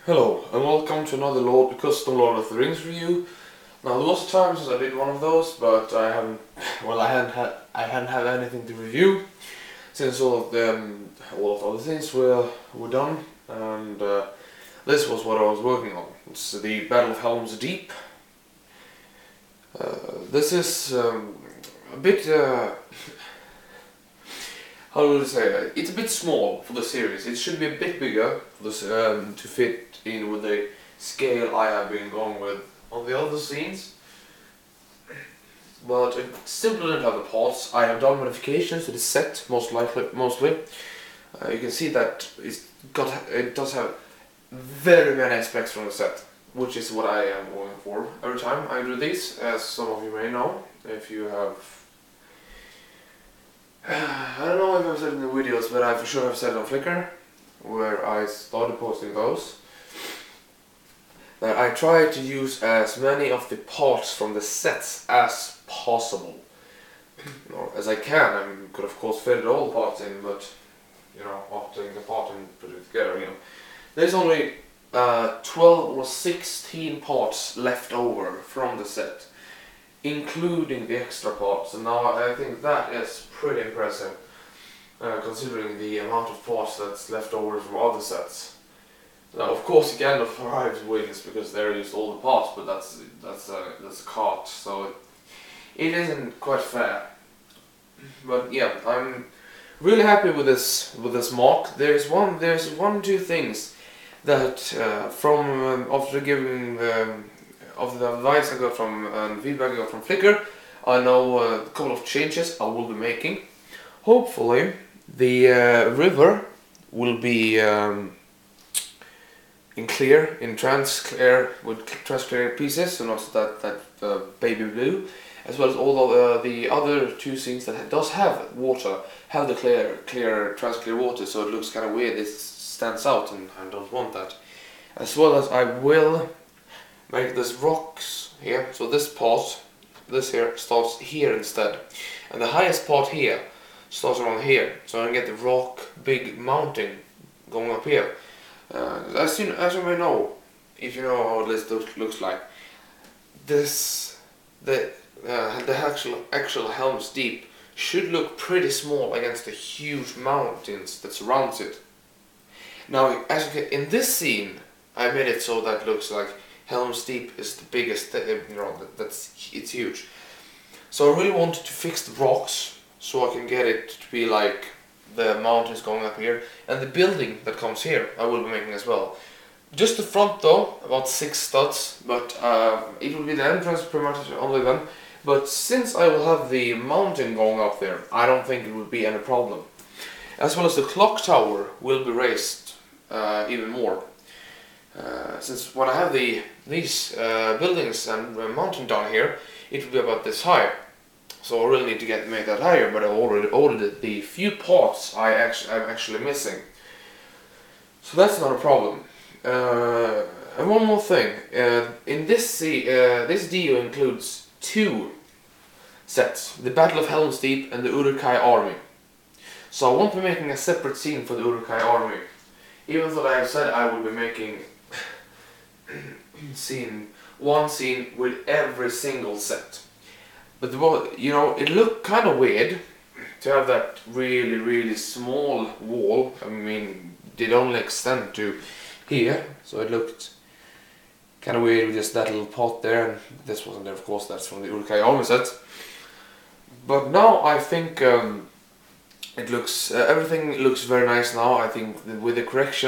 Hello and welcome to another custom Lord of the Rings review. Now there was a time since I did one of those, but I hadn't had anything to review since all of the other things were done, and this was what I was working on. It's the Battle of Helms Deep. This is a bit how do I say? It's a bit small for the series. It should be a bit bigger for this, to fit in with the scale I have been going with on the other scenes. But I simply don't have the parts. I have done modifications to the set, mostly. You can see that it does have very many aspects from the set, which is what I am going for every time I do these, as some of you may know, if you have. I don't know if I've said it in the videos, but I for sure have said it on Flickr, where I started posting those, that I try to use as many of the parts from the sets as possible, as I can. I could of course fit all the parts in, but after taking the part and put it together, there's only 12 or 16 parts left over from the set, including the extra parts, and now I think that is pretty impressive, considering the amount of parts that's left over from other sets. Now, of course, Gandalf arrives wins because there used all the parts, but that's a cart, so it isn't quite fair. But yeah, I'm really happy with this MOC. There's two things that from after giving of the advice I got from feedback I got from Flickr, I know a couple of changes I will be making. Hopefully the river will be in transclear with transclear pieces, so not that baby blue, as well as all of the other two scenes that does have water, have the clear transclear water, so it looks kind of weird. It stands out, and I don't want that. As well as I will make this rocks here, so this here starts here instead, and the highest part here starts around here, so I can get the rock big mountain going up here. As you may know, if you know how this looks like, the actual Helms Deep should look pretty small against the huge mountains that surrounds it. Now, as you can, in this scene, I made it so that looks like Helms Deep is the biggest, it's huge. So I really wanted to fix the rocks so I can get it to be like the mountains going up here, and the building that comes here I will be making as well. Just the front though, about 6 studs, but it will be the entrance pretty much only then. But since I will have the mountain going up there, I don't think it will be any problem. As well as the clock tower will be raised even more. Since when I have these buildings and mountain down here, it will be about this high. So I really need to make that higher, but I already ordered the few parts I'm actually missing. So that's not a problem. And one more thing, in this video includes 2 sets, the Battle of Helms Deep and the Uruk-Hai army. So I won't be making a separate scene for the Uruk-Hai army, even though I have said I will be making one scene with every single set. But it looked kind of weird to have that really small wall. I mean, it only extend to here, so it looked kind of weird with just that little pot there, and this wasn't there, of course. That's from the Uruk-Hai army set. But now I think it looks everything looks very nice now. I think with the correction